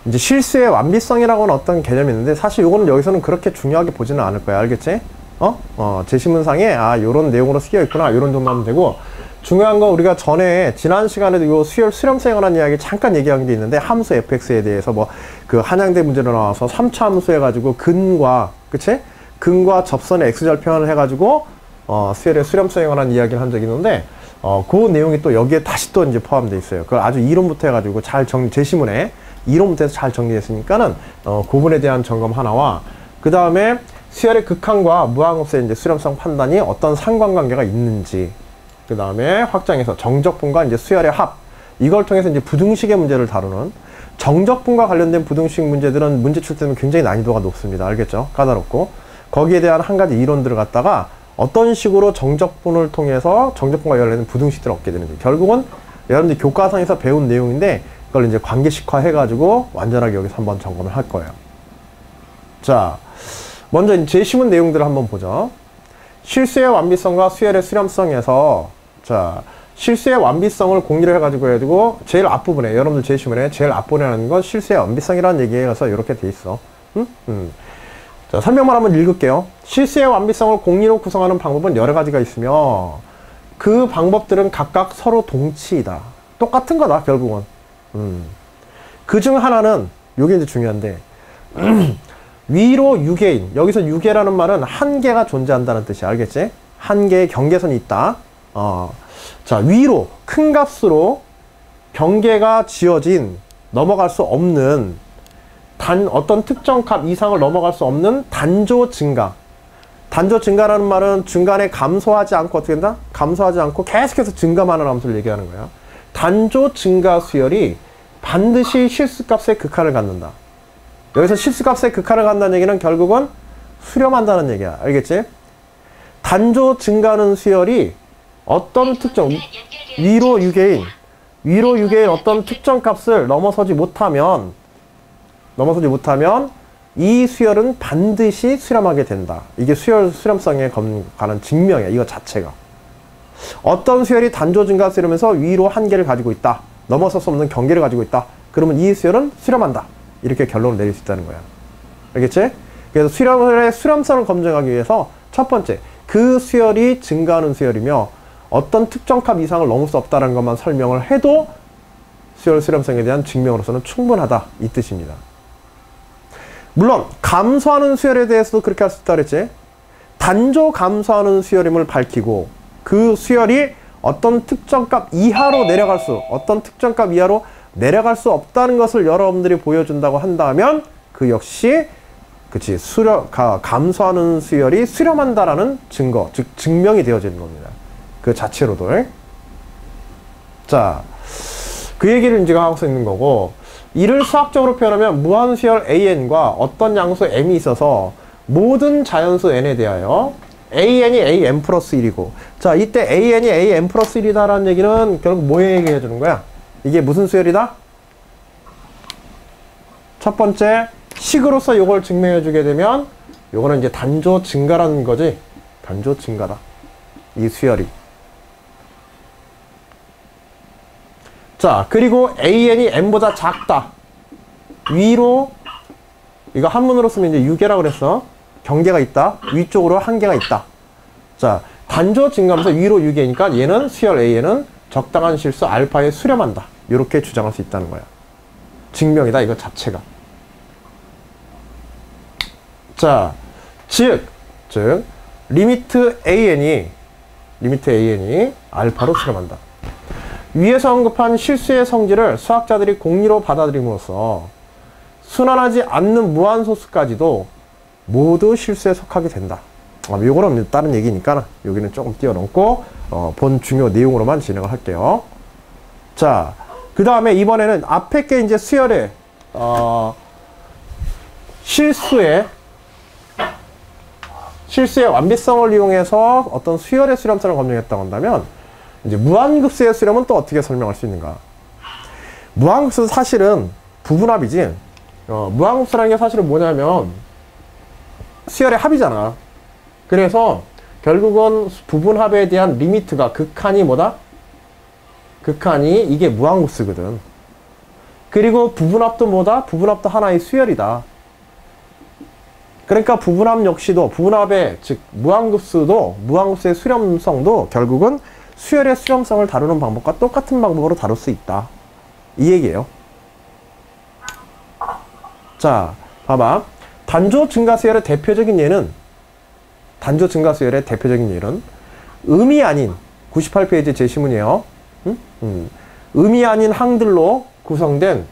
이제 실수의 완비성이라고는 어떤 개념이 있는데 사실 요거는 여기서는 그렇게 중요하게 보지는 않을 거야. 알겠지? 제시문상에 요런 내용으로 쓰여 있구나. 요런 정도 하면 되고, 중요한 건 우리가 전에 지난 시간에도 요 수렴성에 관한 이야기 잠깐 얘기한 게 있는데, 함수 fx에 대해서 뭐 그 한양대 문제로 나와서 3차 함수 해가지고 근과, 그치? 근과 접선의 x절 표현을 해가지고 수열의 수렴성에 관한 이야기를 한 적이 있는데, 그 내용이 또 여기에 다시 또 이제 포함되어 있어요. 그걸 아주 이론부터 해가지고 제시문에 이론부터 해서 잘 정리했으니까는 그 부분에 대한 점검 하나와, 그 다음에 수열의 극한과 무한급수의 이제 수렴성 판단이 어떤 상관관계가 있는지, 그 다음에 확장해서 정적분과 이제 수열의 합, 이걸 통해서 이제 부등식의 문제를 다루는, 정적분과 관련된 부등식 문제들은 문제 출제는 굉장히 난이도가 높습니다. 알겠죠? 까다롭고, 거기에 대한 한 가지 이론들을 갖다가 어떤 식으로 정적분을 통해서 정적분과 관련된 부등식들을 얻게 되는지, 결국은 여러분들 교과서에서 배운 내용인데 그걸 이제 관계식화 해가지고 완전하게 여기서 한번 점검을 할 거예요. 자, 먼저 제시문 내용들을 한번 보죠. 실수의 완비성과 수열의 수렴성에서, 자, 실수의 완비성을 공유를 해가지고 제일 앞부분에, 여러분들 제시문에 제일 앞부분에 하는 건 실수의 완비성이라는 얘기여서 이렇게 돼 있어. 자, 설명만 한번 읽을게요. 실수의 완비성을 공리로 구성하는 방법은 여러 가지가 있으며 그 방법들은 각각 서로 동치이다. 똑같은 거다, 결국은. 그중 하나는, 요게 이제 중요한데, 위로 유계인, 여기서 유계라는 말은 한계가 존재한다는 뜻이야. 알겠지? 한계의 경계선이 있다. 자, 위로 큰 값으로 경계가 지어진, 넘어갈 수 없는, 어떤 특정 값 이상을 넘어갈 수 없는 단조 증가. 단조 증가라는 말은 중간에 감소하지 않고 어떻게 된다? 감소하지 않고 계속해서 증가하는 함수를 얘기하는 거야. 단조 증가 수열이 반드시 실수값의 극한을 갖는다. 여기서 실수값의 극한을 갖는다는 얘기는 결국은 수렴한다는 얘기야. 알겠지? 단조 증가하는 수열이 어떤 특정, 위로 유계인 어떤 특정 값을 넘어서지 못하면 이 수열은 반드시 수렴하게 된다. 이게 수렴성에 관한 증명이야. 이거 자체가. 어떤 수열이 단조 증가 수렴에서 위로 한계를 가지고 있다. 넘어설 수 없는 경계를 가지고 있다. 그러면 이 수열은 수렴한다. 이렇게 결론을 내릴 수 있다는 거야. 알겠지? 그래서 수열의 수렴성을 검증하기 위해서 첫 번째, 그 수열이 증가하는 수열이며 어떤 특정 값 이상을 넘을 수 없다는 것만 설명을 해도 수열 수렴성에 대한 증명으로서는 충분하다. 이 뜻입니다. 물론 감소하는 수열에 대해서도 그렇게 할 수 있다 그랬지. 단조 감소하는 수열임을 밝히고 그 수열이 어떤 특정 값 이하로 내려갈 수 없다는 것을 여러분들이 보여준다고 한다면 그 역시 그치 감소하는 수열이 수렴한다라는 증거, 즉 증명이 되어지는 겁니다. 그 자체로도. 자, 그 얘기를 이제 하고 있는 거고, 이를 수학적으로 표현하면 무한수열 an과 어떤 양수 m이 있어서 모든 자연수 n에 대하여 an이 am 플러스 1이고, 자, 이때 an이 am 플러스 1이다라는 얘기는 결국 뭐에 얘기해 주는 거야? 이게 무슨 수열이다? 첫 번째, 식으로서 이걸 증명해 주게 되면 요거는 이제 단조 증가라는 거지. 단조 증가다. 이 수열이. 자, 그리고 an이 m보다 작다. 위로, 이거 한문으로 쓰면 이제 유계라고 그랬어. 경계가 있다. 위쪽으로 한계가 있다. 자, 단조 증가하면서 위로 유계니까 얘는 수열 a는 적당한 실수 알파에 수렴한다. 이렇게 주장할 수 있다는 거야. 증명이다, 이거 자체가. 자, 즉 리미트 an이 알파로 수렴한다. 위에서 언급한 실수의 성질을 수학자들이 공리로 받아들임으로써 순환하지 않는 무한소수까지도 모두 실수에 속하게 된다. 요거는 다른 얘기니까 여기는 조금 뛰어넘고 본 중요 내용으로만 진행을 할게요. 자, 그 다음에 이번에는 앞에 게 이제 수열의 실수의 완비성을 이용해서 어떤 수열의 수렴성을 검증했다고 한다면, 이제 무한급수의 수렴은 또 어떻게 설명할 수 있는가? 무한급수는 사실은 부분합이지. 무한급수라는 게 사실은 뭐냐면 수열의 합이잖아. 그래서 결국은 부분합에 대한 리미트가, 극한이 뭐다? 극한이 이게 무한급수거든. 그리고 부분합도 뭐다? 부분합도 하나의 수열이다. 그러니까 부분합 역시도 부분합의 즉 무한급수도 무한급수의 수렴성도 결국은 수열의 수렴성을 다루는 방법과 똑같은 방법으로 다룰 수 있다. 이 얘기예요. 자, 봐봐. 단조 증가수열의 대표적인 예는 음이 아닌 98페이지 제시문이에요. 음이 아닌 항들로 구성된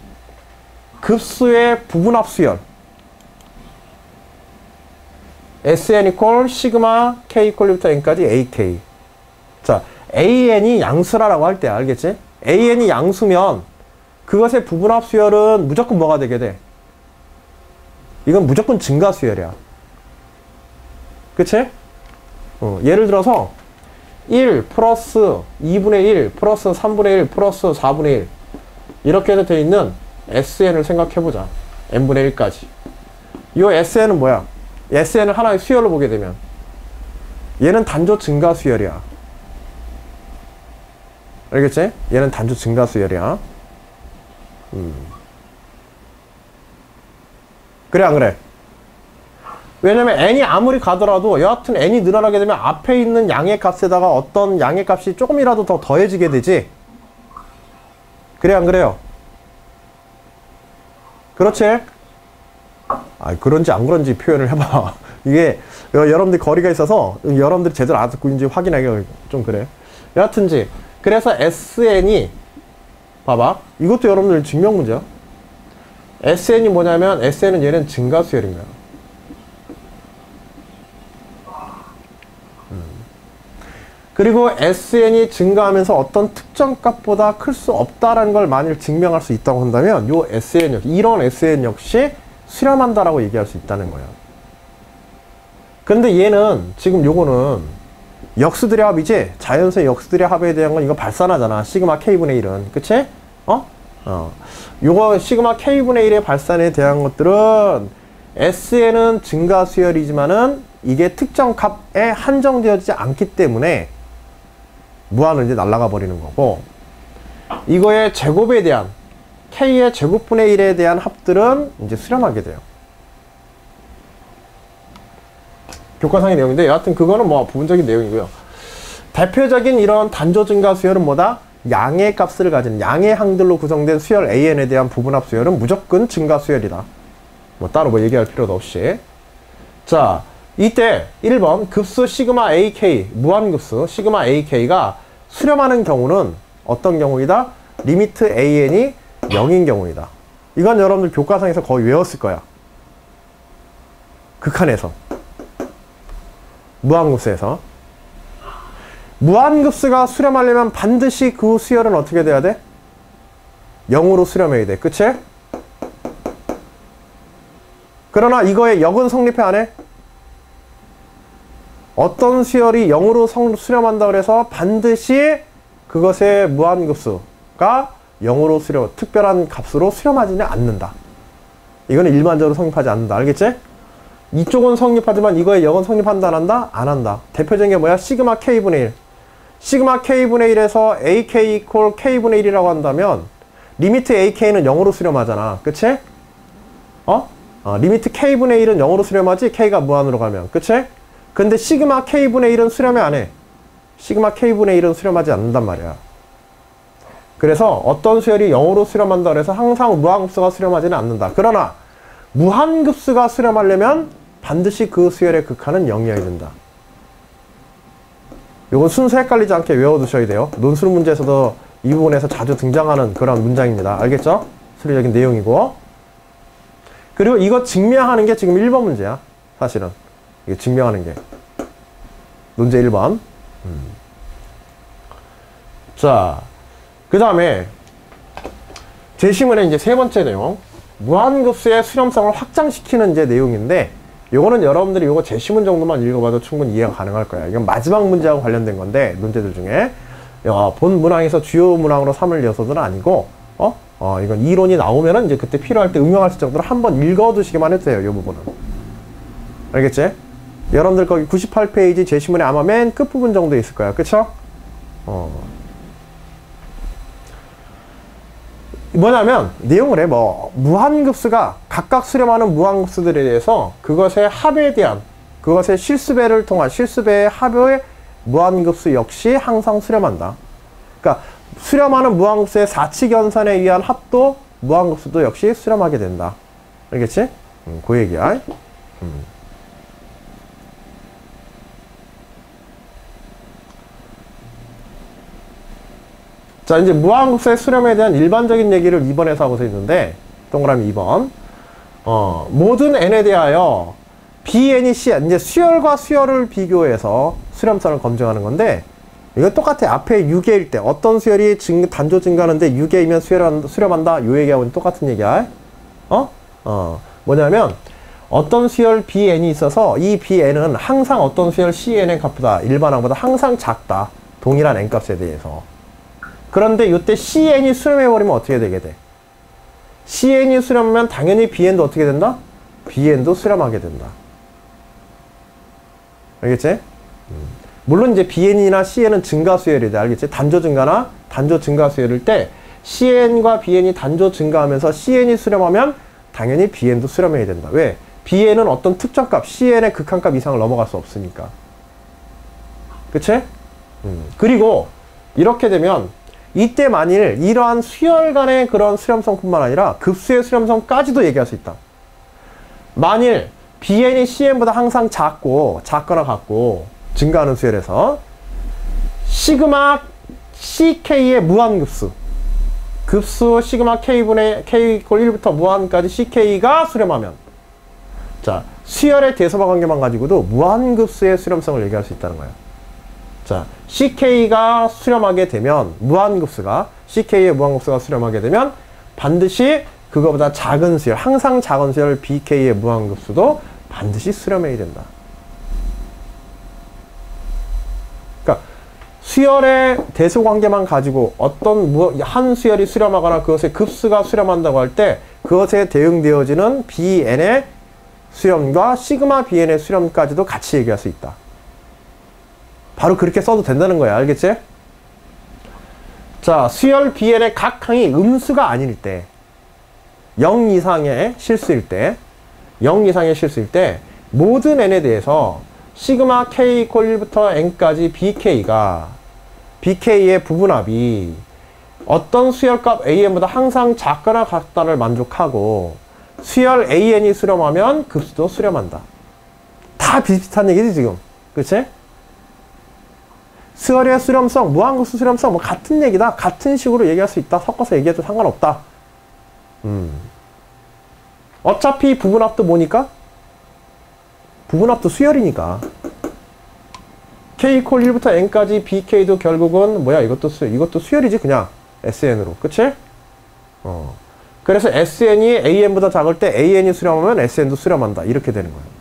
급수의 부분합 수열 Sn 이퀄 시그마 K 이퀄부터 N까지 AK. 자, AN이 양수라고 할 때 알겠지? AN이 양수면 그것의 부분합 수열은 무조건 뭐가 되게 돼? 이건 무조건 증가 수열이야. 그치? 예를 들어서 1 플러스 2분의 1 플러스 3분의 1 플러스 4분의 1 이렇게 해서 되어 있는 SN을 생각해보자. n분의 1까지. 이 SN은 뭐야? SN을 하나의 수열로 보게 되면 얘는 단조 증가 수열이야. 알겠지? 얘는 단조 증가 수열이야. 그래 안 그래? 왜냐면 n이 아무리 가더라도 여하튼 n이 늘어나게 되면 앞에 있는 양의 값에다가 어떤 양의 값이 조금이라도 더 더해지게 되지. 그래 안 그래요? 그렇지? 아, 그런지 안 그런지 표현을 해봐. 이게 여러분들 거리가 있어서 여러분들이 제대로 알아듣고 있는지 확인하기가 좀 그래. 여하튼지 그래서 SN이 봐봐. 이것도 여러분들 증명 문제야. SN이 뭐냐면 SN은 얘는 증가수열인 거야. 그리고 SN이 증가하면서 어떤 특정 값보다 클 수 없다라는 걸 만일 증명할 수 있다고 한다면 요 SN 역시, 이런 SN 역시 수렴한다라고 얘기할 수 있다는 거예요. 근데 얘는 지금 요거는 역수들의 합이지 자연수의 역수들의 합에 대한 건 이거 발산하잖아. 시그마 K분의 1은. 그치? 요거 시그마 K분의 1의 발산에 대한 것들은 SN은 증가수열이지만은 이게 특정 값에 한정되어지지 않기 때문에 무한으로 이제 날아가 버리는 거고, 이거의 제곱에 대한 K의 제곱분의 1에 대한 합들은 이제 수렴하게 돼요. 교과상의 내용인데 여하튼 그거는 뭐 부분적인 내용이고요. 대표적인 이런 단조 증가 수열은 뭐다? 양의 값을 가진 양의 항들로 구성된 수열 AN에 대한 부분합 수열은 무조건 증가 수열이다. 뭐 따로 뭐 얘기할 필요도 없이. 자, 이때 1번 급수 시그마 AK 무한급수 시그마 AK가 수렴하는 경우는 어떤 경우이다? 리미트 AN이 0인 경우이다. 이건 여러분들 교과상에서 거의 외웠을 거야. 극한에서. 무한급수에서. 무한급수가 수렴하려면 반드시 그 수열은 어떻게 돼야 돼? 0으로 수렴해야 돼. 그치? 그러나 이거의 역은 성립해 안 해? 어떤 수열이 0으로 수렴한다 그래서 반드시 그것의 무한급수가 0으로 수렴, 특별한 값으로 수렴하지는 않는다. 이거는 일반적으로 성립하지 않는다. 알겠지? 이쪽은 성립하지만 이거의 역은 성립한다 안 한다? 안 한다. 대표적인 게 뭐야? 시그마 K분의 1. 시그마 K분의 1에서 AK 이퀄 K분의 1이라고 한다면 리미트 AK는 0으로 수렴하잖아. 그치? 리미트 K분의 1은 0으로 수렴하지 K가 무한으로 가면. 그치? 근데 시그마 K분의 1은 수렴이 안 해. 시그마 K분의 1은 수렴하지 않는단 말이야. 그래서 어떤 수열이 0으로 수렴한다 그래서 항상 무한급수가 수렴하지는 않는다. 그러나 무한급수가 수렴하려면 반드시 그 수열의 극한은 0이어야 된다. 이건 순서 헷갈리지 않게 외워두셔야 돼요. 논술 문제에서도 이 부분에서 자주 등장하는 그런 문장입니다. 알겠죠? 수리적인 내용이고. 그리고 이거 증명하는 게 지금 1번 문제야. 사실은. 이게 증명하는 게. 논제 1번. 자, 그 다음에 제시문의 이제 세 번째 내용. 무한급수의 수렴성을 확장시키는 이제 내용인데, 요거는 여러분들이 요거 제시문 정도만 읽어봐도 충분히 이해가 가능할 거야. 이건 마지막 문제하고 관련된 건데, 문제들 중에. 본 문항에서 주요 문항으로 삼을 녀석들은 아니고, 이건 이론이 나오면은 이제 그때 필요할 때 응용할 정도로 한번 읽어두시기만 해도 돼요, 요 부분은. 알겠지? 여러분들 거기 98페이지 제시문에 아마 맨 끝부분 정도 있을 거야. 그쵸? 뭐냐면 내용을 해. 뭐 무한급수가 각각 수렴하는 무한급수들에 대해서 그것의 합에 대한 그것의 실수배를 통한 실수배의 합의 무한급수 역시 항상 수렴한다. 그러니까 수렴하는 무한급수의 사칙연산에 의한 합도 무한급수도 역시 수렴하게 된다. 알겠지? 그 얘기야. 자, 이제 무한급수의 수렴에 대한 일반적인 얘기를 2번에서 하고서 있는데, 동그라미 2번. 모든 n에 대하여 bn이 cn, 이제 수열과 수열을 비교해서 수렴성을 검증하는 건데, 이거 똑같아. 앞에 6개일 때, 어떤 수열이 단조 증가하는데 6개이면 수렴한다. 요 얘기하고는 똑같은 얘기야. 뭐냐면, 어떤 수열 bn이 있어서 이 bn은 항상 어떤 수열 cn의 값보다, 일반항보다 항상 작다. 동일한 n값에 대해서. 그런데 이때 CN이 수렴해버리면 어떻게 되게 돼? CN이 수렴하면 당연히 BN도 어떻게 된다? BN도 수렴하게 된다. 알겠지? 물론 이제 BN이나 CN은 증가수열이다. 알겠지? 단조 증가나 단조 증가수열일 때 CN과 BN이 단조 증가하면서 CN이 수렴하면 당연히 BN도 수렴해야 된다. 왜? BN은 어떤 특정 값, CN의 극한값 이상을 넘어갈 수 없으니까. 그치? 그리고 이렇게 되면 이때 만일 이러한 수열 간의 그런 수렴성뿐만 아니라 급수의 수렴성까지도 얘기할 수 있다. 만일 BN이 CN보다 항상 작거나 같고 증가하는 수열에서 시그마 CK의 무한급수 급수 시그마 K분의 K 이퀄 1부터 무한까지 CK가 수렴하면 자 수열의 대소바 관계만 가지고도 무한급수의 수렴성을 얘기할 수 있다는 거예요. 자, CK가 수렴하게 되면, CK의 무한급수가 수렴하게 되면, 반드시 그거보다 작은 수열, 항상 작은 수열 BK의 무한급수도 반드시 수렴해야 된다. 그러니까, 수열의 대소관계만 가지고 어떤 한 수열이 수렴하거나 그것의 급수가 수렴한다고 할 때, 그것에 대응되어지는 BN의 수렴과 시그마 BN의 수렴까지도 같이 얘기할 수 있다. 바로 그렇게 써도 된다는 거야. 알겠지? 자, 수열 BN의 각 항이 음수가 아닐 때 0 이상의 실수일 때 모든 n에 대해서 시그마 k 이퀄 1부터 n까지 BK의 부분합이 어떤 수열값 AN보다 항상 작거나 같다를 만족하고 수열 AN이 수렴하면 급수도 수렴한다. 다 비슷한 얘기지 지금. 그치? 수열의 수렴성, 무한급수 수렴성 뭐 같은 얘기다. 같은 식으로 얘기할 수 있다. 섞어서 얘기해도 상관없다. 어차피 부분합도 뭐니까? 부분합도 수열이니까. K 이퀄 1부터 N까지 BK도 결국은 뭐야? 이것도 수열이지 그냥 SN으로. 그치? 그래서 SN이 AN보다 작을 때 AN이 수렴하면 SN도 수렴한다. 이렇게 되는 거예요.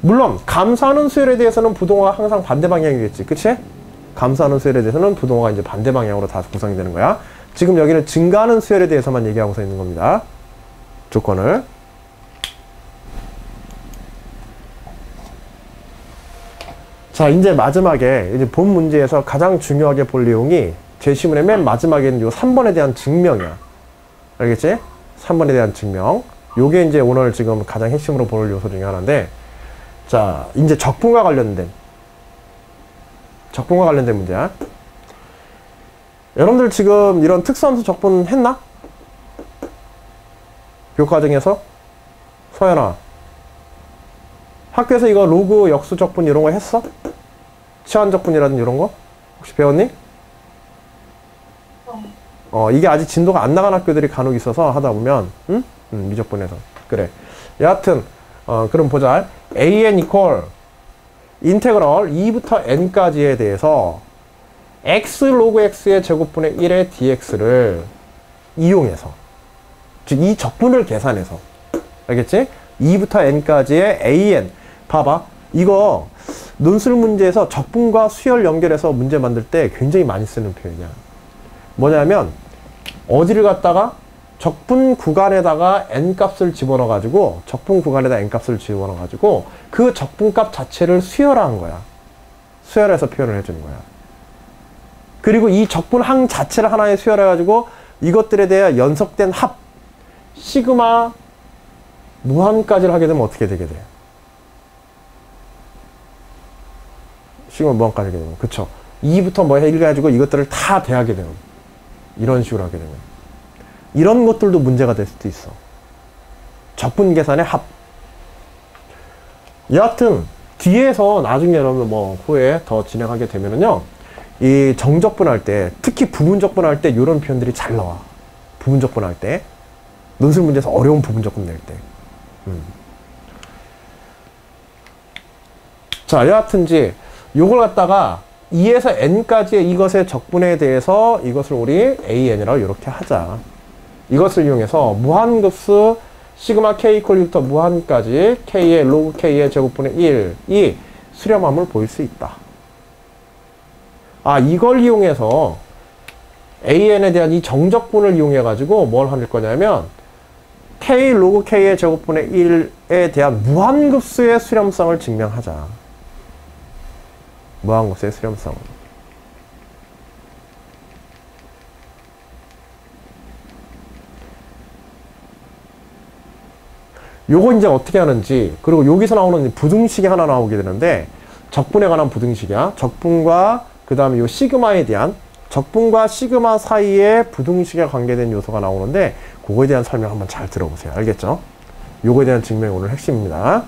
물론 감소하는 수열에 대해서는 부동화가 항상 반대 방향이겠지. 그치? 감소하는 수열에 대해서는 부동화가 이제 반대 방향으로 다 구성이 되는 거야. 지금 여기는 증가하는 수열에 대해서만 얘기하고서 있는 겁니다. 조건을. 자, 이제 마지막에 이제 본 문제에서 가장 중요하게 볼 내용이 제시문의 맨 마지막에는 요 3번에 대한 증명이야. 알겠지? 3번에 대한 증명. 요게 이제 오늘 지금 가장 핵심으로 볼 요소 중에 하나인데, 자, 이제 적분과 관련된 문제야. 여러분들 지금 이런 특수함수 적분 했나? 교과정에서? 서연아, 학교에서 이거 로그 역수 적분 이런 거 했어? 치환 적분이라든지 이런 거? 혹시 배웠니? 이게 아직 진도가 안 나간 학교들이 간혹 있어서 하다 보면, 미적분에서. 그래. 여하튼, 그럼 보자. AN 이퀄 인테그럴 2부터 n까지에 대해서 x 로그 x의 제곱분의 1의 dx를 이용해서, 즉 이 적분을 계산해서, 알겠지? 2부터 n까지의 an. 봐봐. 이거 논술 문제에서 적분과 수열 연결해서 문제 만들 때 굉장히 많이 쓰는 표현이야. 뭐냐면 어디를 갖다가 적분 구간에다가 n값을 집어넣어가지고 그 적분값 자체를 수열한 거야. 수열해서 표현을 해주는 거야. 그리고 이 적분항 자체를 하나의 수열해가지고 이것들에 대해 연속된 합 시그마 무한까지를 하게 되면 어떻게 되게 돼요? 시그마 무한까지 하게 되면 그쵸? 2부터 뭐 해가지고 이것들을 다 대하게 되면 이런 식으로 하게 되면 이런 것들도 문제가 될 수도 있어. 적분 계산의 합. 여하튼 뒤에서 나중에 여러분 뭐 후에 더 진행하게 되면은요, 이 정적분할 때, 특히 부분적분할 때 이런 표현들이 잘 나와. 부분적분할 때 논술 문제에서 어려운 부분적분 낼 때. 자, 여하튼지 요걸 갖다가 2에서 n까지의 이것의 적분에 대해서 이것을 우리 an이라고 이렇게 하자. 이것을 이용해서 무한급수 시그마 k 이퀄 1부터 무한까지 k의 로그 k의 제곱분의 1이 수렴함을 보일 수 있다. 아, 이걸 이용해서 an에 대한 이 정적분을 이용해 가지고 뭘 할 거냐면 k 로그 k의 제곱분의 1에 대한 무한급수의 수렴성을 증명하자. 무한급수의 수렴성. 요거 이제 어떻게 하는지, 그리고 여기서 나오는 부등식이 하나 나오게 되는데, 적분에 관한 부등식이야. 적분과 그 다음에 요 시그마에 대한, 적분과 시그마 사이에 부등식에 관계된 요소가 나오는데, 그거에 대한 설명 한번 잘 들어보세요. 알겠죠? 요거에 대한 증명이 오늘 핵심입니다.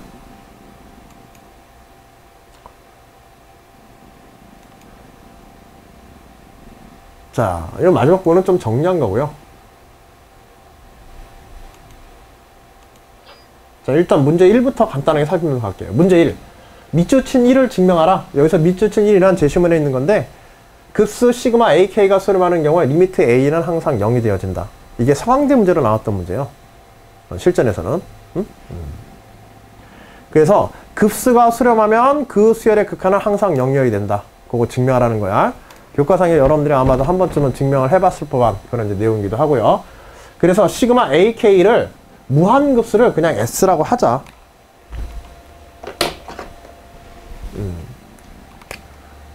자, 이 마지막 부분은 좀 정리한 거고요. 자, 일단 문제 1부터 간단하게 살피면서 갈게요. 문제 1. 밑줄 친 1을 증명하라. 여기서 밑줄 친 1이란 제시문에 있는 건데, 급수 시그마 ak가 수렴하는 경우에 리미트 a는 항상 0이 되어진다. 이게 서강대 문제로 나왔던 문제예요. 실전에서는. 그래서 급수가 수렴하면 그 수열의 극한은 항상 0이어야 된다. 그거 증명하라는 거야. 교과상에 여러분들이 아마도 한 번쯤은 증명을 해봤을 법한 그런 이제 내용이기도 하고요. 그래서 시그마 ak를 무한급수를 그냥 s라고 하자.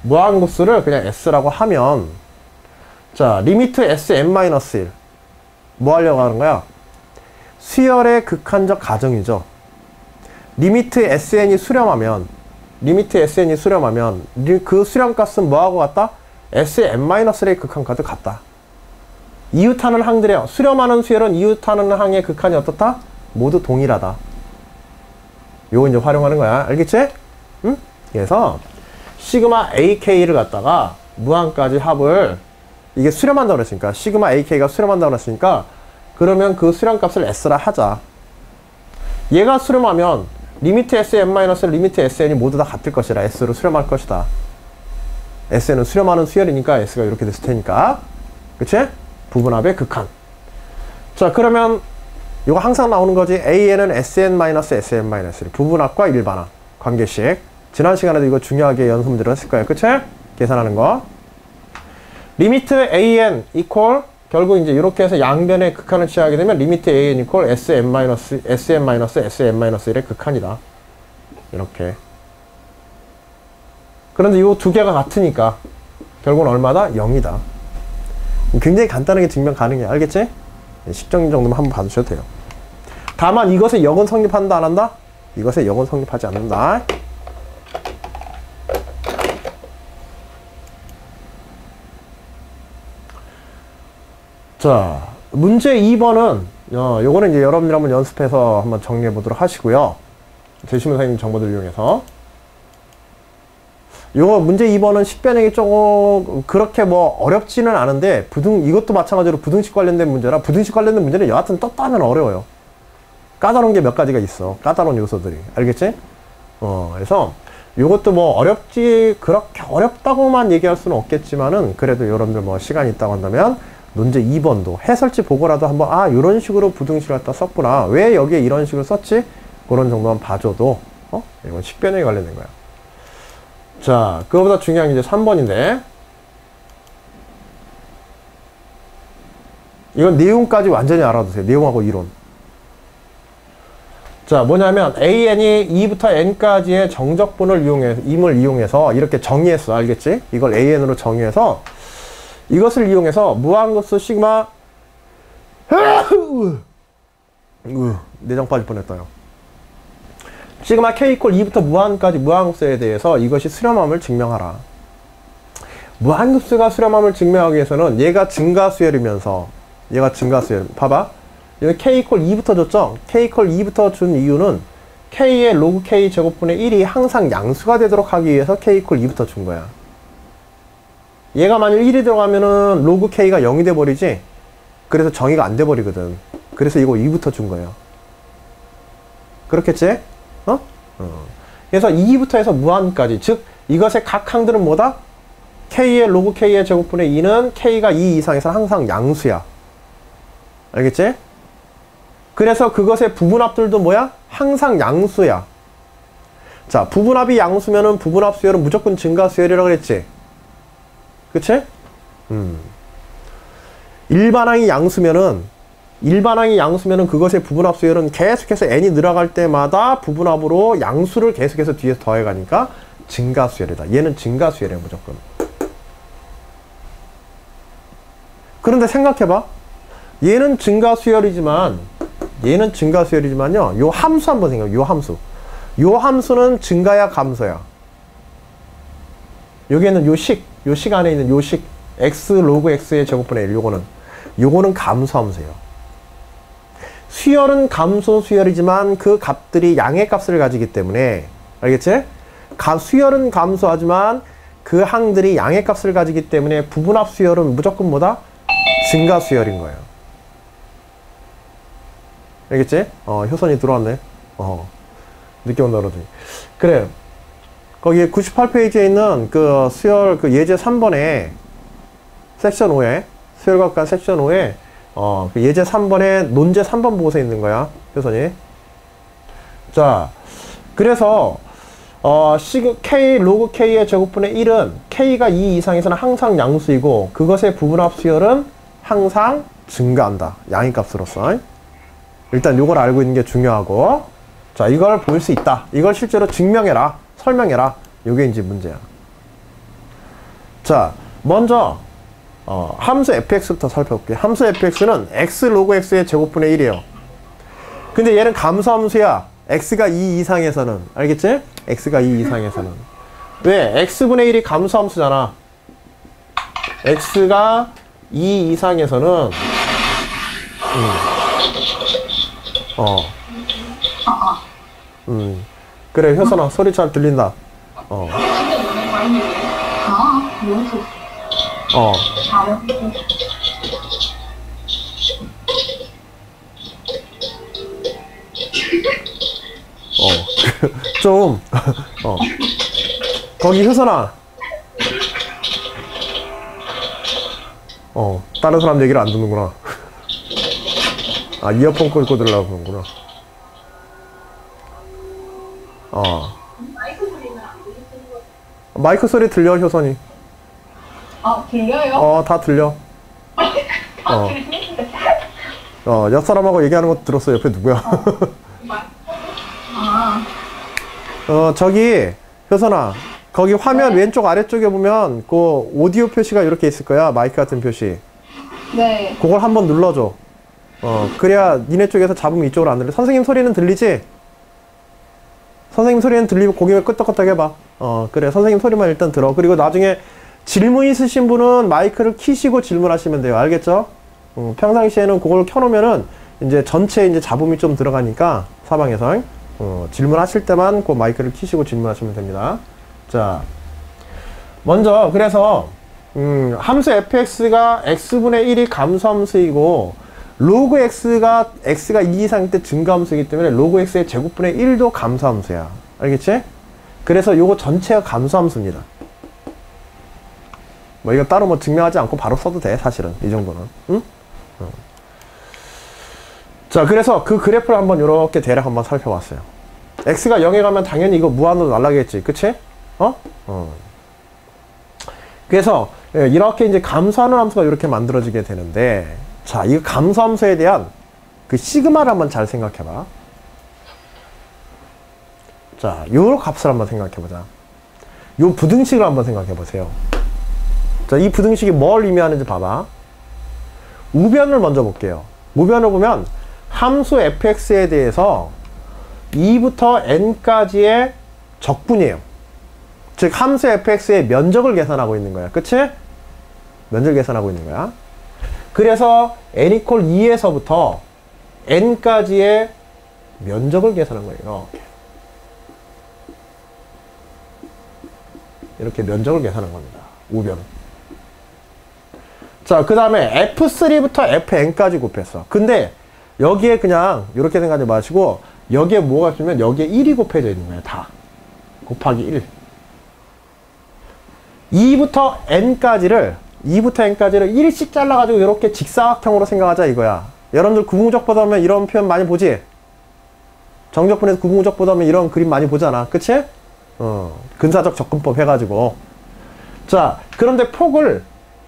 무한급수를 그냥 s라고 하면, 자, 리미트 sn-1 뭐 하려고 하는 거야? 수열의 극한적 가정이죠. 리미트 sn이 수렴하면 그 수렴값은 뭐하고 같다? sn-의 극한과도 같다. 이웃하는 항들의 수렴하는 수열은 이웃하는 항의 극한이 어떻다? 모두 동일하다. 요거 이제 활용하는 거야. 알겠지? 응? 그래서 시그마 ak를 갖다가 무한까지 합을, 이게 수렴한다고 그랬으니까, 시그마 ak가 수렴한다고 그랬으니까, 그러면 그 수렴값을 s라 하자. 얘가 수렴하면 리미트 sn-는 리미트 sn이 모두 다 같을 것이라 s로 수렴할 것이다. s는 수렴하는 수열이니까 s가 이렇게 됐을 테니까. 그치? 부분합의 극한. 자, 그러면 이거 항상 나오는 거지. an은 sn-sn-를 부분합과 일반합 관계식. 지난 시간에도 이거 중요하게 연습 문제를 했을 거예요. 그치? 계산하는 거. 리미트 an 이퀄, 결국 이제 이렇게 해서 양변의 극한을 취하게 되면 리미트 an 이퀄 sn-sn-1의 극한이다. 이렇게. 그런데 이 두 개가 같으니까 결국은 얼마다? 0이다. 굉장히 간단하게 증명 가능해. 알겠지? 식정리 정도만 한번 봐주셔도 돼요. 다만 이것의 역은 성립한다, 안 한다? 이것의 역은 성립하지 않는다. 자, 문제 2번은 요거는 이제 여러분들 한번 연습해서 한번 정리해 보도록 하시고요. 제시문 선생님 정보들 이용해서. 요거 문제 2번은 식변형이 조금 그렇게 뭐 어렵지는 않은데, 이것도 마찬가지로 부등식 관련된 문제라, 부등식 관련된 문제는 여하튼 떴다 하면 어려워요. 까다로운 게 몇 가지가 있어. 까다로운 요소들이. 알겠지? 그래서 요것도 뭐 그렇게 어렵다고만 얘기할 수는 없겠지만은, 그래도 여러분들 뭐 시간이 있다고 한다면 문제 2번도 해설지 보고라도 한번, 이런 식으로 부등식을 갖다 썼구나, 왜 여기에 이런 식으로 썼지? 그런 정도만 봐줘도 이건 식변형에 관련된 거야. 자, 그거보다 중요한 게 이제 3번인데, 이건 내용까지 완전히 알아두세요. 내용하고 이론. 자, 뭐냐면 an이 2부터 n까지의 정적분을 임을 이용해서 이렇게 정의했어. 알겠지? 이걸 an으로 정의해서 이것을 이용해서 무한급수 시그마 내장 빠질 뻔했다요. 시그마 k 이퀄 2부터 무한까지 무한급수에 대해서 이것이 수렴함을 증명하라. 무한급수가 수렴함을 증명하기 위해서는 얘가 증가수열이면서 얘가 증가수열. 봐봐. 여기 k 이퀄 2부터 줬죠? k 이퀄 2부터 준 이유는 k의 로그 k 제곱분의 1이 항상 양수가 되도록 하기 위해서 k 이퀄 2부터 준 거야. 얘가 만일 1이 들어가면은 로그 k가 0이 돼버리지? 그래서 정의가 안 돼버리거든. 그래서 이거 2부터 준 거예요. 그렇겠지? 그래서 2부터 해서 무한까지. 즉, 이것의 각 항들은 뭐다? k의 로그 k의 제곱분의 2는 k가 2 이상에서는 항상 양수야. 알겠지? 그래서 그것의 부분합들도 뭐야? 항상 양수야. 자, 부분합이 양수면은 부분합 수열은 무조건 증가수열이라고 그랬지? 그치? 일반항이 양수면은 그것의 부분합 수열은 계속해서 n이 늘어갈 때마다 부분합으로 양수를 계속해서 뒤에서 더해가니까 증가수열이다. 얘는 증가수열이야, 무조건. 그런데 생각해봐. 얘는 증가수열이지만요. 요 함수 한번 생각해. 요 함수는 증가야, 감소야. 여기에는 요 식 안에 있는 요 식, x 로그 x의 제곱분의 1, 요거는 감소함수예요. 수열은 감소 수열이지만 그 값들이 양의 값을 가지기 때문에, 알겠지? 수열은 감소하지만 그 항들이 양의 값을 가지기 때문에 부분합 수열은 무조건 뭐다? 증가 수열인 거예요. 알겠지? 효선이 들어왔네. 늦게 온다 그러더니. 그래. 거기 98페이지에 있는 그 수열, 그 예제 3번에 섹션 5에, 수열각관 섹션 5에 그 예제 3번에 논제 3번 보고서 있는 거야, 효선이. 자, 그래서 k 로그 k의 제곱분의 1은 k가 2 이상에서는 항상 양수이고 그것의 부분합 수열은 항상 증가한다. 양의 값으로서. 일단 이걸 알고 있는 게 중요하고, 자, 이걸 볼 수 있다. 이걸 실제로 증명해라. 설명해라. 요게 이제 문제야. 자, 먼저 함수 fx부터 살펴볼게. 함수 fx는 x 로그 x의 제곱분의 1이에요. 근데 얘는 감소함수야. x가 2 이상에서는. 알겠지? x가 2 이상에서는. 왜? x분의 1이 감소함수잖아. x가 2 이상에서는 그래, 효선아, 소리 잘 들린다. 좀, 거기 효선아. 다른 사람 얘기를 안 듣는구나. 아, 이어폰 꽂고 들으려고 그러는구나. 마이크 소리 들려, 효선이. 들려요? 다 들려. 옆 사람하고 얘기하는 거 들었어. 옆에 누구야? 저기, 효선아. 거기 화면 왼쪽 아래쪽에 보면, 그 오디오 표시가 이렇게 있을 거야. 마이크 같은 표시. 네. 그걸 한번 눌러줘. 그래야 니네 쪽에서 잡으면 이쪽으로 안 들려. 선생님 소리는 들리지? 선생님 소리는 들리고 고개를 끄덕끄덕 해봐. 그래. 선생님 소리만 일단 들어. 그리고 나중에 질문 있으신 분은 마이크를 키시고 질문하시면 돼요. 알겠죠? 평상시에는 그걸 켜놓으면은 이제 전체 이제 잡음이 좀 들어가니까 사방에서 질문하실 때만 그 마이크를 키시고 질문하시면 됩니다. 자, 먼저 그래서 함수 fx가 x분의 1이 감소함수이고 로그 x가 2 이상일 때 증가함수이기 때문에 로그 x의 제곱분의 1도 감소함수야. 알겠지? 그래서 요거 전체가 감소함수입니다. 뭐 이거 따로 뭐 증명하지 않고 바로 써도 돼, 사실은. 이 정도는. 응? 자, 그래서 그 그래프를 한번 요렇게 대략 한번 살펴봤어요. x가 0에 가면 당연히 이거 무한으로 날아가겠지. 그치? 그래서 이렇게 이제 감소하는 함수가 이렇게 만들어지게 되는데, 자, 이 감소함수에 대한 그 시그마를 한번 잘 생각해봐. 자, 요 값을 한번 생각해보자. 요 부등식을 한번 생각해보세요. 자, 자, 이 부등식이 뭘 의미하는지 봐봐. 우변을 먼저 볼게요. 우변을 보면 함수 fx에 대해서 2부터 n까지의 적분이에요. 즉 함수 fx의 면적을 계산하고 있는 거야. 그치? 면적을 계산하고 있는 거야. 그래서 n = 2에서부터 n까지의 면적을 계산한 거예요. 이렇게 면적을 계산한 겁니다. 우변. 자, 그 다음에 f3부터 fn까지 곱했어. 근데 여기에 그냥 이렇게 생각하지 마시고 여기에 뭐가 있으면 여기에 1이 곱해져 있는 거예요. 다. 곱하기 1. 2부터 n까지를 1씩 잘라가지고 이렇게 직사각형으로 생각하자 이거야. 여러분들 구분적 보다 보면 이런 표현 많이 보지? 정적분에서 구분적 보다 보면 이런 그림 많이 보잖아. 그치? 근사적 접근법 해가지고. 자, 그런데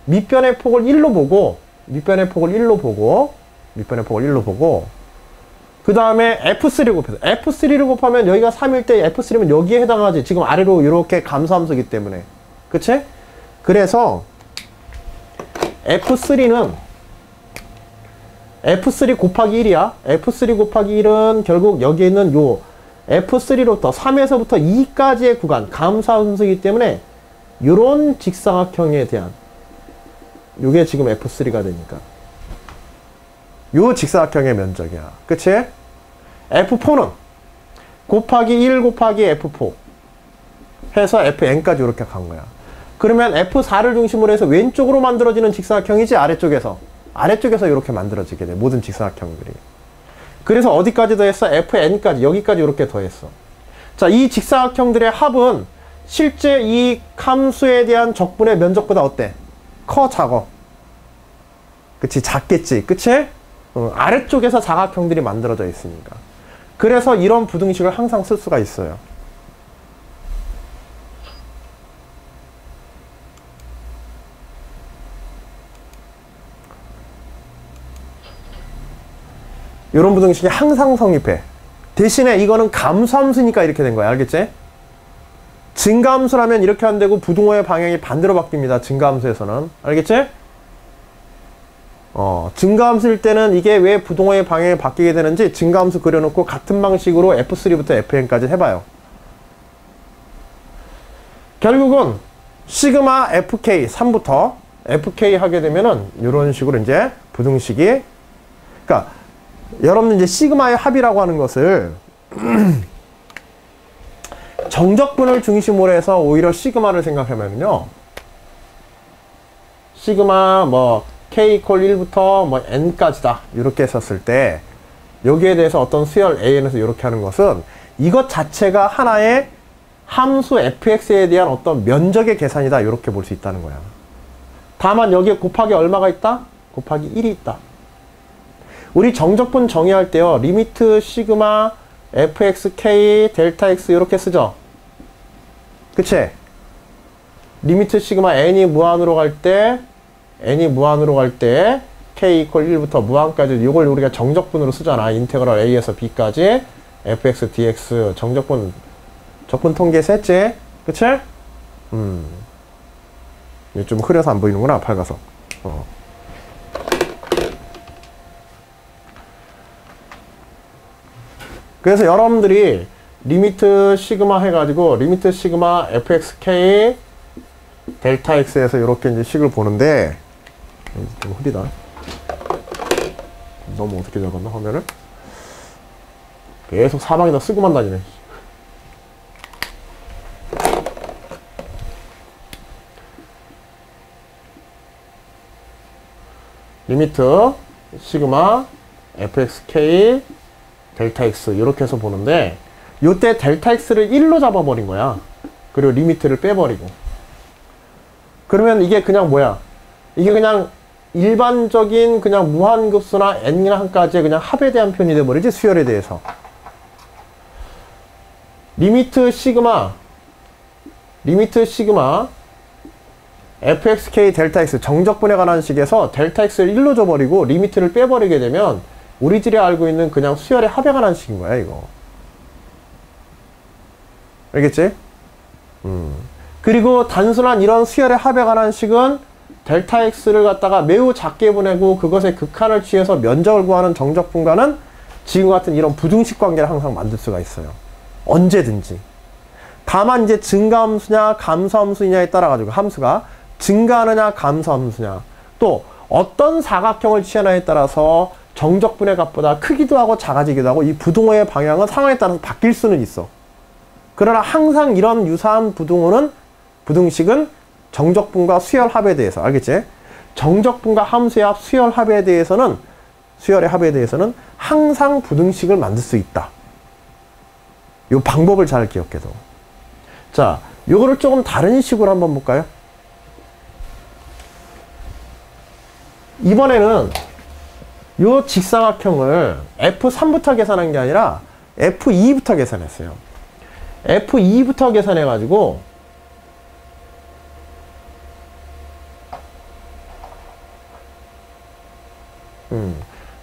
밑변의 폭을 1로 보고, 그 다음에 F3를 곱해서, F3를 곱하면 여기가 3일 때 F3면 여기에 해당하지. 지금 아래로 이렇게 감소함수이기 때문에. 그치? 그래서 F3는 F3 곱하기 1이야. F3 곱하기 1은 결국 여기에 있는 요 F3로부터 3에서부터 2까지의 구간, 감소함수이기 때문에 요런 직사각형에 대한 요게 지금 F3가 되니까 요 직사각형의 면적이야. 그치? F4는 곱하기 1 곱하기 F4 해서 FN까지 이렇게 간 거야. 그러면 F4를 중심으로 해서 왼쪽으로 만들어지는 직사각형이지 아래쪽에서 이렇게 만들어지게 돼. 모든 직사각형들이. 그래서 어디까지 더했어? FN까지 여기까지 이렇게 더했어. 자, 이 직사각형들의 합은 실제 이 함수에 대한 적분의 면적보다 어때? 커, 작어? 그치, 작겠지. 그치? 아래쪽에서 사각형들이 만들어져 있으니까. 그래서 이런 부등식을 항상 쓸 수가 있어요. 이런 부등식이 항상 성립해. 대신에 이거는 감소함수니까 이렇게 된 거야. 알겠지? 증가함수라면 이렇게 안 되고 부등호의 방향이 반대로 바뀝니다. 증가함수에서는. 알겠지? 증가함수일 때는 이게 왜 부등호의 방향이 바뀌게 되는지 증가함수 그려놓고 같은 방식으로 F3부터 Fn까지 해봐요. 결국은 시그마 FK 3부터 FK 하게 되면은 이런 식으로 이제 부등식이, 그러니까 여러분 이제 시그마의 합이라고 하는 것을 정적분을 중심으로 해서 오히려 시그마를 생각하면요. 시그마 뭐 K = 1부터 뭐 N까지다. 이렇게 했었을 때 여기에 대해서 어떤 수열 AN에서 이렇게 하는 것은 이것 자체가 하나의 함수 fx에 대한 어떤 면적의 계산이다. 이렇게 볼 수 있다는 거야. 다만 여기에 곱하기 얼마가 있다? 곱하기 1이 있다. 우리 정적분 정의할 때요. 리미트 시그마 fxk 델타 x 이렇게 쓰죠. 그치? 리미트 시그마 n이 무한으로 갈 때 k = 1부터 무한까지 이걸 우리가 정적분으로 쓰잖아. 인테그럴 a에서 b까지 fx dx 정적분 적분 통계에서 했지? 그치? 이게 좀 흐려서 안 보이는구나. 밝아서. 그래서 여러분들이 리미트 시그마 해가지고 리미트 시그마 fxk 델타 x에서 이렇게 이제 식을 보는데 좀 흐리다. 너무 어떻게 적었나 화면을? 계속 사방에다 쓰고만 다니네. 리미트 시그마 fxk 델타 x 이렇게 해서 보는데 요때 델타 x를 1로 잡아버린 거야. 그리고 리미트를 빼버리고. 그러면 이게 그냥 뭐야? 이게 그냥 일반적인 그냥 무한급수나 n항까지의 그냥 합에 대한 표현이 돼버리지. 수열에 대해서. 리미트 시그마 fxk 델타 x 정적분에 관한 식에서 델타 x를 1로 줘버리고 리미트를 빼버리게 되면 우리들이 알고 있는 그냥 수열의 합에 관한 식인 거야, 이거. 알겠지? 그리고 단순한 이런 수열의 합에 관한 식은 델타 x를 갖다가 매우 작게 보내고 그것의 극한을 취해서 면적을 구하는 정적분과는 지금과 같은 이런 부등식 관계를 항상 만들 수가 있어요. 언제든지. 다만 이제 증가함수냐 감소함수냐에 따라 가지고 함수가 증가하느냐 감소함수냐 또 어떤 사각형을 취하느냐에 따라서 정적분의 값보다 크기도 하고 작아지기도 하고 이 부등호의 방향은 상황에 따라서 바뀔 수는 있어. 그러나 항상 이런 유사한 부등식은 정적분과 수열합에 대해서 알겠지? 정적분과 함수의 합, 수열의 합에 대해서는 항상 부등식을 만들 수 있다. 이 방법을 잘 기억해둬. 자, 요거를 조금 다른 식으로 한번 볼까요? 이번에는 요 직사각형을 F3부터 계산한 게 아니라 F2부터 계산했어요. F2부터 계산해가지고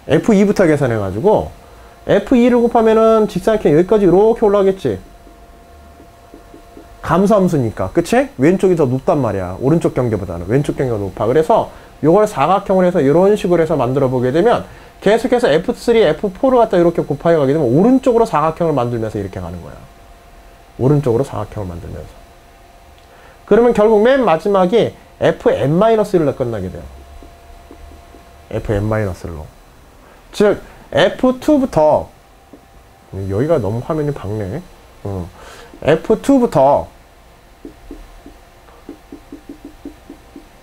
F2부터 계산해가지고 F2를 곱하면은 직사각형 여기까지 이렇게 올라가겠지. 감소함수니까 그치? 왼쪽이 더 높단 말이야. 오른쪽 경계보다는 왼쪽 경계가 높아. 그래서 요걸 사각형을 해서 이런 식으로 해서 만들어 보게 되면 계속해서 F3, F4를 갖다 이렇게 곱하여 가게 되면 오른쪽으로 사각형을 만들면서 이렇게 가는 거야. 오른쪽으로 사각형을 만들면서. 그러면 결국 맨 마지막이 Fn-1로 끝나게 돼요. Fn-1로. 즉 F2부터 여기가 너무 화면이 밝네. F2부터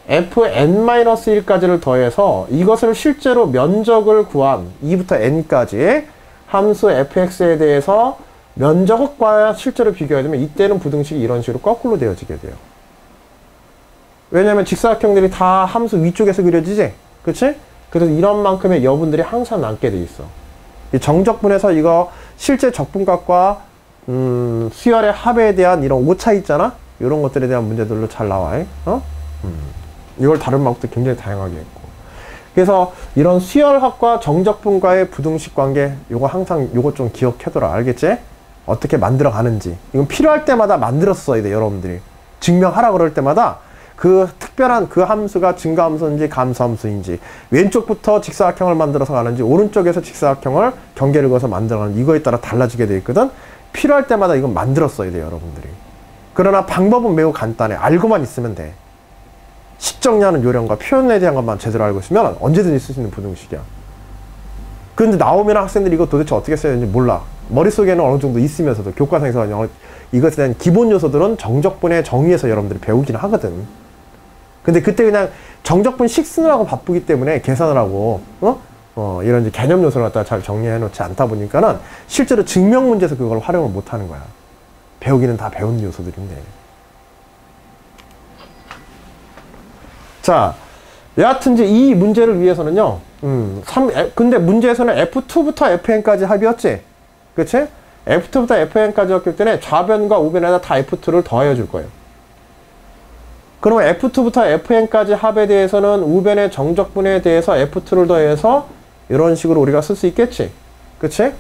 Fn-1까지를 더해서 이것을 실제로 면적을 구한 2부터 n까지 함수 fx에 대해서 면적과 실제로 비교해야 되면 이때는 부등식이 이런 식으로 거꾸로 되어지게 돼요. 왜냐면 직사각형들이 다 함수 위쪽에서 그려지지? 그치? 그래서 이런 만큼의 여분들이 항상 남게 돼 있어. 이 정적분에서 이거 실제 적분값과 수열의 합에 대한 이런 오차 있잖아? 이런 것들에 대한 문제들로 잘 나와. 이걸 다른 방법도 굉장히 다양하게 했고. 그래서 이런 수열합과 정적분과의 부등식 관계, 요거 항상 요거 좀 기억해둬라. 알겠지? 어떻게 만들어 가는지. 이건 필요할 때마다 만들어서 써야 돼, 여러분들이. 증명하라 그럴 때마다 그 특별한 그 함수가 증가함수인지 감소함수인지, 왼쪽부터 직사각형을 만들어서 가는지, 오른쪽에서 직사각형을 경계를 그어서 만들어 가는지, 이거에 따라 달라지게 돼 있거든? 필요할 때마다 이건 만들어 써야 돼, 여러분들이. 그러나 방법은 매우 간단해. 알고만 있으면 돼. 식정리하는 요령과 표현에 대한 것만 제대로 알고 있으면 언제든지 쓸 수 있는 부등식이야. 그런데 나오면 학생들이 이거 도대체 어떻게 써야 되는지 몰라. 머릿속에는 어느 정도 있으면서도 교과서에서 이것에 대한 기본 요소들은 정적분의 정의에서 여러분들이 배우긴 하거든. 근데 그때 그냥 정적분식 쓰느라고 바쁘기 때문에 계산을 하고 이런 이제 개념 요소를 갖다가 잘 정리해 놓지 않다 보니까는 실제로 증명 문제에서 그걸 활용을 못 하는 거야. 배우기는 다 배운 요소들인데. 자, 여하튼 이제 이 문제를 위해서는요, 근데 문제에서는 F2부터 Fn까지 합이었지? 그치? F2부터 Fn까지 였기 때문에 좌변과 우변에다 다 F2를 더해 줄 거예요. 그러면 F2부터 Fn까지 합에 대해서는 우변의 정적분에 대해서 F2를 더해서 이런 식으로 우리가 쓸 수 있겠지? 그치?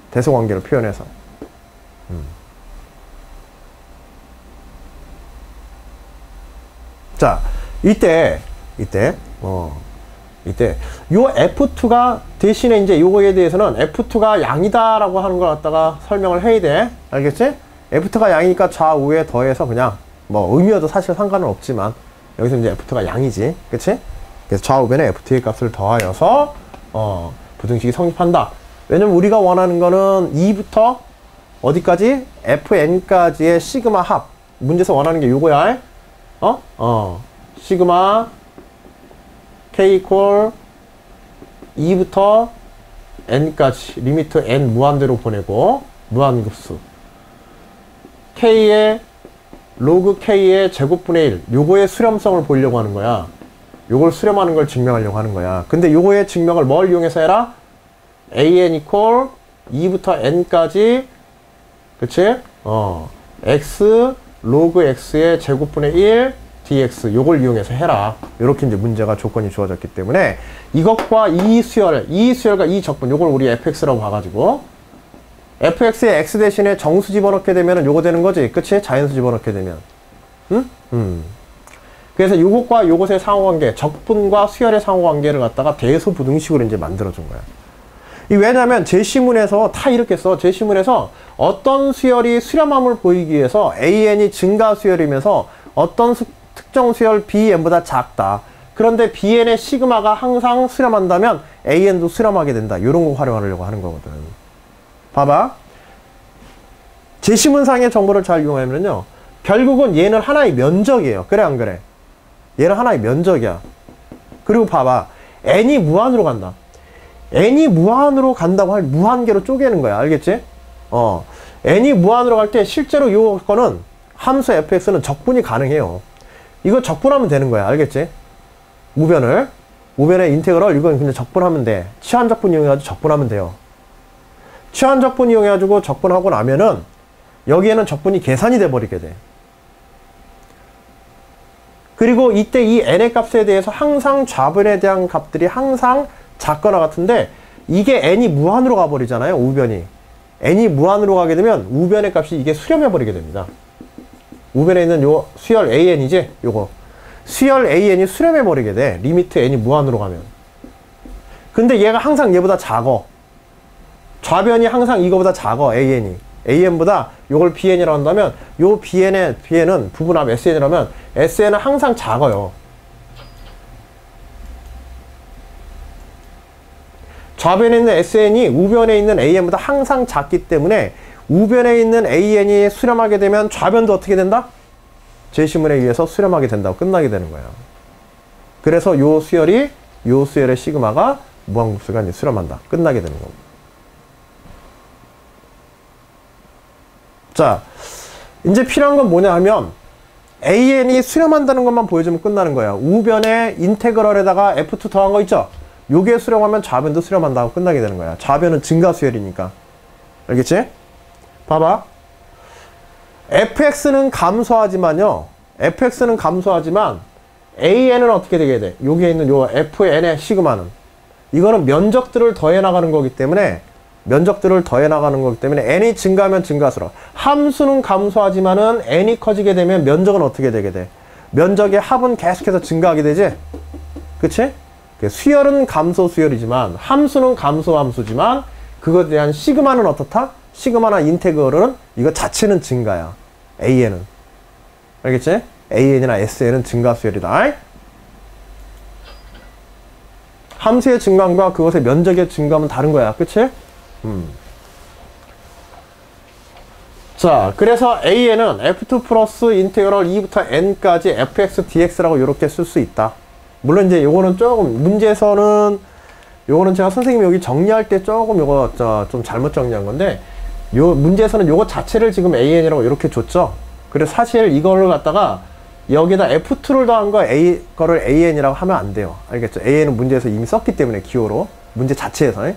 대소관계를 표현해서. 자, 이때 요 F2가 대신에 이제 요거에 대해서는 F2가 양이다라고 하는 걸 갖다가 설명을 해야 돼. 알겠지? F2가 양이니까 좌우에 더해서 그냥 뭐 의미여도 사실 상관은 없지만 여기서 이제 F2가 양이지. 그치? 그래서 좌우변에 F2의 값을 더하여서 부등식이 성립한다. 왜냐면 우리가 원하는 거는 2부터 어디까지? Fn까지의 시그마 합. 문제에서 원하는 게 요거야. 시그마 k 이퀄 2부터 n까지 리미트 n 무한대로 보내고 무한급수 k의 로그 k의 제곱분의 1 요거의 수렴성을 보려고 하는 거야. 요걸 수렴하는 걸 증명하려고 하는 거야. 근데 요거의 증명을 뭘 이용해서 해라? an 이퀄 2부터 n까지 그치? x 로그 x의 제곱분의 1 dx 요걸 이용해서 해라. 이렇게 이제 문제가 조건이 주어졌기 때문에 이것과 이 수열과 이 적분 요걸 우리 fx라고 봐가지고 fx에 x 대신에 정수 집어넣게 되면 요거 되는 거지. 그치? 자연수 집어넣게 되면 그래서 요것과 요것의 상호관계, 적분과 수열의 상호관계를 갖다가 대소부등식으로 이제 만들어준 거야. 이 왜냐면 제시문에서 다 이렇게 써. 제시문에서 어떤 수열이 수렴함을 보이기 위해서 AN이 증가 수열이면서 어떤 특정 수열 BN보다 작다. 그런데 BN의 시그마가 항상 수렴한다면 AN도 수렴하게 된다. 이런 거 활용하려고 하는 거거든. 봐봐. 제시문상의 정보를 잘 이용하면요. 결국은 얘는 하나의 면적이에요. 그래 안 그래? 얘는 하나의 면적이야. 그리고 봐봐. n이 무한으로 간다. n이 무한으로 간다고 하면 무한계로 쪼개는 거야. 알겠지? n이 무한으로 갈 때 실제로 요거는 함수 fx는 적분이 가능해요. 이거 적분하면 되는 거야. 알겠지? 우변의 인테그럴 이건 그냥 적분하면 돼. 치환적분 이용해가지고 적분하면 돼요. 치환적분 이용해가지고 적분하고 나면은 여기에는 적분이 계산이 돼버리게 돼. 그리고 이때 이 n의 값에 대해서 항상 좌변에 대한 값들이 항상 작거나 같은데 이게 n이 무한으로 가버리잖아요. 우변이. n이 무한으로 가게 되면 우변의 값이 이게 수렴해버리게 됩니다. 우변에 있는 요 수열 an이지? 요거. 수열 an이 수렴해버리게 돼. 리미트 n이 무한으로 가면. 근데 얘가 항상 얘보다 작어. 좌변이 항상 이거보다 작어. an보다 요걸 bn이라고 한다면 요 bn은 부분합 sn이라면 sn은 항상 작아요. 좌변에 있는 sn이 우변에 있는 an보다 항상 작기 때문에 우변에 있는 an이 수렴하게 되면 좌변도 어떻게 된다? 제시문에 의해서 수렴하게 된다고 끝나게 되는 거예요. 그래서 요 수열의 시그마가 무한급수가 이제 수렴한다. 끝나게 되는 겁니다. 자, 이제 필요한 건 뭐냐 하면 an이 수렴한다는 것만 보여주면 끝나는 거야. 우변에 인테그럴에다가 f2 더한 거 있죠? 요게 수렴하면 좌변도 수렴한다고 끝나게 되는 거야. 좌변은 증가수열이니까. 알겠지? 봐봐. fx는 감소하지만요. fx는 감소하지만 an은 어떻게 되게 돼? 여기에 있는 요 fn의 시그마는 이거는 면적들을 더해 나가는 거기 때문에 n이 증가하면 증가수로 함수는 감소하지만은 n이 커지게 되면 면적은 어떻게 되게 돼? 면적의 합은 계속해서 증가하게 되지? 그치? 수열은 감소 수열이지만 함수는 감소 함수지만 그것에 대한 시그마는 어떻다? 시그마나 인테그럴은 이거 자체는 증가야. an은. 알겠지? an이나 sn은 증가 수열이다. 함수의 증가함과 그것의 면적의 증가함은 다른 거야. 그치? 자, 그래서 an은 f2 플러스 인테그럴 2부터 n까지 fx dx라고 이렇게 쓸 수 있다. 물론 이제 요거는 조금 문제에서는 요거는 제가 선생님이 여기 정리할 때 조금 요거 좀 잘못 정리한 건데 요 문제에서는 요거 자체를 지금 an이라고 이렇게 줬죠. 그래서 사실 이거를 갖다가 여기다 f2를 더한 거를 an이라고 하면 안 돼요. 알겠죠? an은 문제에서 이미 썼기 때문에 기호로 문제 자체에서.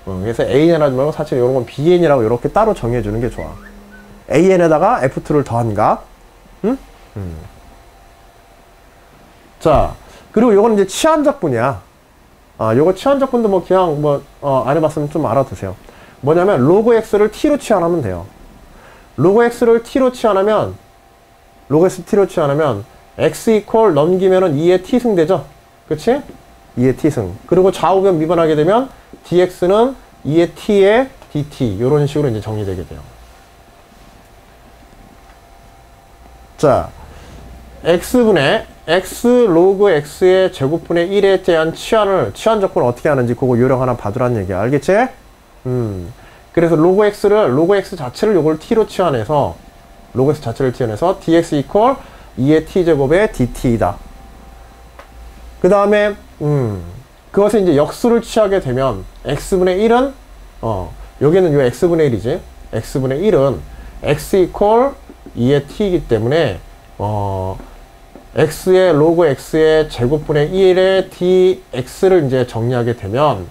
그래서 an이라고 하지 말고 사실 요런 건 bn이라고 이렇게 따로 정해주는 게 좋아. an에다가 f2를 더한 값. 자, 그리고 요거는 이제 치환적분이야. 요거 치환적분도 뭐 그냥 안 해봤으면 좀 알아두세요. 뭐냐면 로그 x를 t로 치환하면 돼요. 로그 x를 t로 치환하면 x 이퀄 넘기면은 2의 t승 되죠? 그치? 2의 t승. 그리고 좌우변 미분하게 되면 dx는 2의 t의 dt 요런 식으로 이제 정리되게 돼요. 자, x 로그 x의 제곱분의 1에 대한 치환적분을 어떻게 하는지 그거 요령 하나 봐두라는 얘기야. 알겠지? 그래서 로그 x 자체를 요걸 t로 치환해서 dx 이퀄 2의 t제곱의 dt이다. 그 다음에 그것을 이제 역수를 취하게 되면 x분의 1은 여기는 요 x분의 1이지. x분의 1은 x 이퀄 2의 t이기 때문에 x의 로그 x의 제곱분의 1의 dx를 이제 정리하게 되면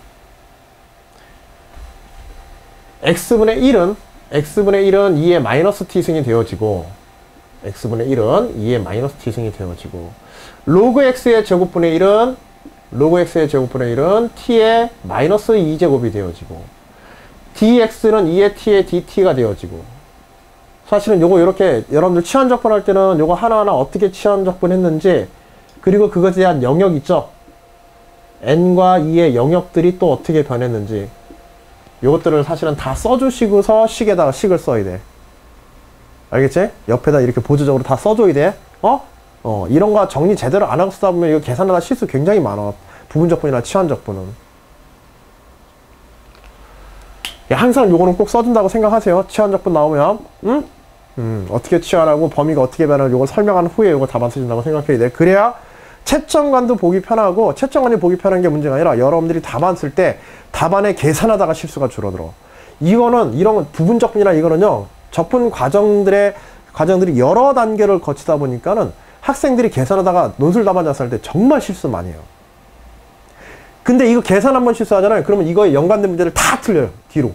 x분의 1은 2의 마이너스 t승이 되어지고 로그 x의 제곱분의 1은 t의 마이너스 2제곱이 되어지고 dx는 2의 t의 dt가 되어지고 사실은 요거 이렇게 여러분들 치환적분 할 때는 요거 하나하나 어떻게 치환적분 했는지 그리고 그것에 대한 영역 있죠? n과 2의 영역들이 또 어떻게 변했는지 이것들을 사실은 다 써주시고서 식에다가 식을 써야 돼. 알겠지? 옆에다 이렇게 보조적으로 다 써줘야 돼. 이런 거 정리 제대로 안 하고 쓰다 보면 이거 계산하다 실수 굉장히 많아. 부분적분이나 치환적분은. 항상 요거는 꼭 써준다고 생각하세요. 치환적분 나오면. 어떻게 치환하고 범위가 어떻게 변하는지 요걸 설명한 후에 요거 답안 쓰신다고 생각해야 돼. 그래야 채점관도 보기 편하고, 채점관이 보기 편한 게 문제가 아니라 여러분들이 답안 쓸 때 답안에 계산하다가 실수가 줄어들어. 이거는, 이런 건 부분적분이나 이거는요, 적분 과정들이 여러 단계를 거치다 보니까는 학생들이 계산하다가 논술 답안 작성할 때 정말 실수 많이 해요. 근데 이거 계산 한번 실수하잖아요. 그러면 이거에 연관된 문제를 다 틀려요. 뒤로.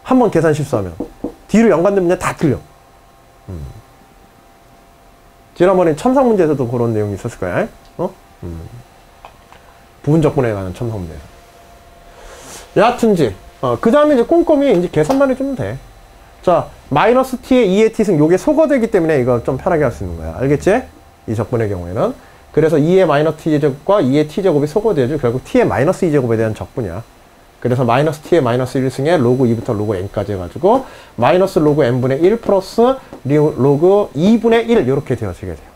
한 번 계산 실수하면. 뒤로 연관된 문제 다 틀려. 지난번에 첨삭 문제에서도 그런 내용이 있었을 거야. 부분적분에 관한 첨삭 문제에서. 여하튼지. 그 다음에 이제 꼼꼼히 이제 계산만 해주면 돼. 자, 마이너스 t에 2의 t승, 요게 소거되기 때문에 이거 좀 편하게 할 수 있는 거야. 알겠지? 이 적분의 경우에는. 그래서 2의 마이너스 t제곱과 2의 t제곱이 소거되죠. 결국 t의 마이너스 2제곱에 대한 적분이야. 그래서 마이너스 t의 마이너스 1승에 로그 2부터 로그 n까지 해가지고 마이너스 로그 n분의 1 플러스 로그 2분의 1 이렇게 되어지게 돼요.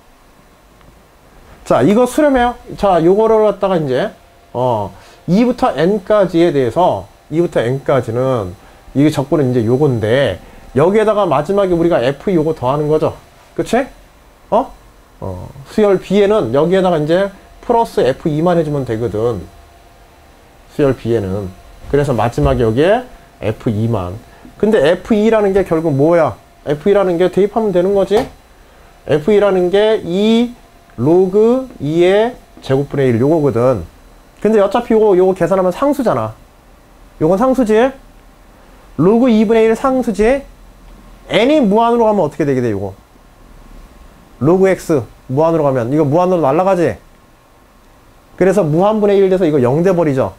자, 이거 수렴해요. 자, 요거를 갖다가 이제 2부터 n까지에 대해서 2부터 n까지는 이게 적분은 이제 요건데 여기에다가 마지막에 우리가 f 요거 더하는 거죠. 그치? 수열 b에는 여기에다가 이제 플러스 f2만 해주면 되거든. 수열 b에는. 그래서 마지막에 여기에 f2만. 근데 f2라는 게 결국 뭐야? f2라는 게 대입하면 되는 거지? f2라는 게 2 로그 2의 제곱분의 1 요거거든. 근데 어차피 요거 계산하면 상수잖아. 요건 상수지? 로그 2분의 1 상수지? n이 무한으로 가면 어떻게 되게 돼, 요거? 로그 x 무한으로 가면 이거 무한으로 날아가지? 그래서 무한분의 1 돼서 이거 0 돼버리죠?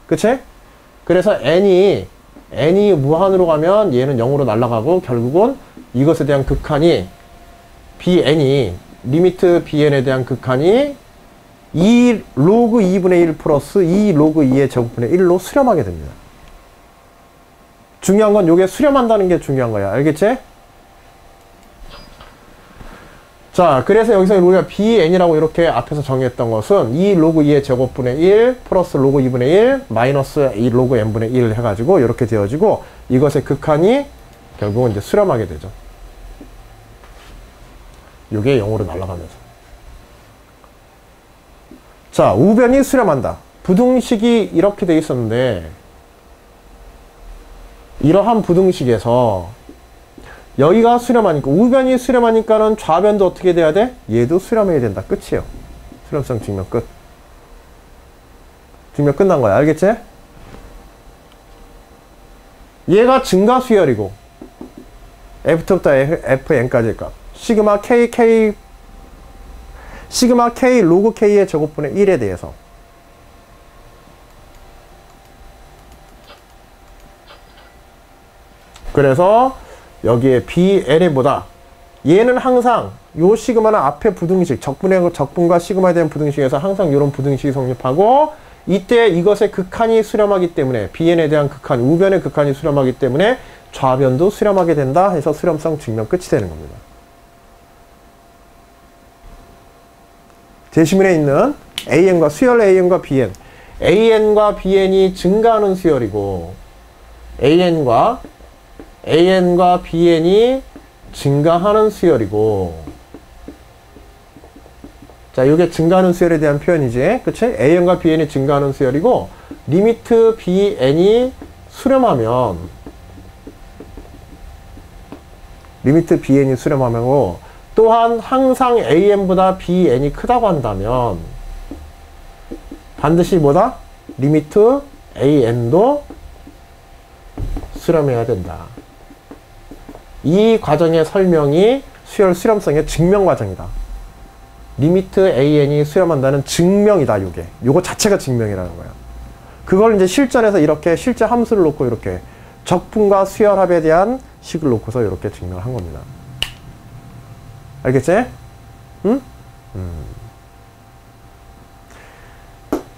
그치? 그래서 n이 무한으로 가면 얘는 0으로 날아가고 결국은 이것에 대한 극한이 bn이 리미트 bn에 대한 극한이 2 로그 2분의 1 플러스 2 로그 2의 제곱분의 1로 수렴하게 됩니다. 중요한 건 요게 수렴한다는 게 중요한 거야. 알겠지? 자, 그래서 여기서 우리가 bn이라고 이렇게 앞에서 정의했던 것은 2 로그 2의 제곱분의 1 플러스 로그 2분의 1 마이너스 2 로그 n분의 1 해가지고 이렇게 되어지고 이것의 극한이 결국은 이제 수렴하게 되죠. 요게 0으로 날아가면서. 자, 우변이 수렴한다. 부등식이 이렇게 돼 있었는데 이러한 부등식에서 여기가 수렴하니까 우변이 수렴하니까는 좌변도 어떻게 돼야 돼? 얘도 수렴해야 된다. 끝이에요. 수렴성 증명 끝. 증명 끝난 거야. 알겠지? 얘가 증가 수열이고 F부터 Fn까지의 값. 시그마 K 로그 K의 제곱분의 1에 대해서 그래서 여기에 BN보다 얘는 항상 요 시그마는 앞에 부등식 적분과 시그마에 대한 부등식에서 항상 이런 부등식이 성립하고 이때 이것의 극한이 수렴하기 때문에 BN에 대한 극한, 우변의 극한이 수렴하기 때문에 좌변도 수렴하게 된다 해서 수렴성 증명 끝이 되는 겁니다. 제시문에 있는 AN과 수열 AN과 BN AN과 BN이 증가하는 수열이고 AN과 BN이 증가하는 수열이고 자, 이게 증가하는 수열에 대한 표현이지. 그치? AN과 BN이 증가하는 수열이고 리미트 BN이 수렴하면 또한 항상 AN보다 BN이 크다고 한다면 반드시 뭐다? 리미트 AN도 수렴해야 된다. 이 과정의 설명이 수열 수렴성의 증명 과정이다. 리미트 AN이 수렴한다는 증명이다. 요거 자체가 증명이라는 거야. 그걸 이제 실전에서 이렇게 실제 함수를 놓고 이렇게 적분과 수열합에 대한 식을 놓고서 이렇게 증명을 한 겁니다. 알겠지? 응?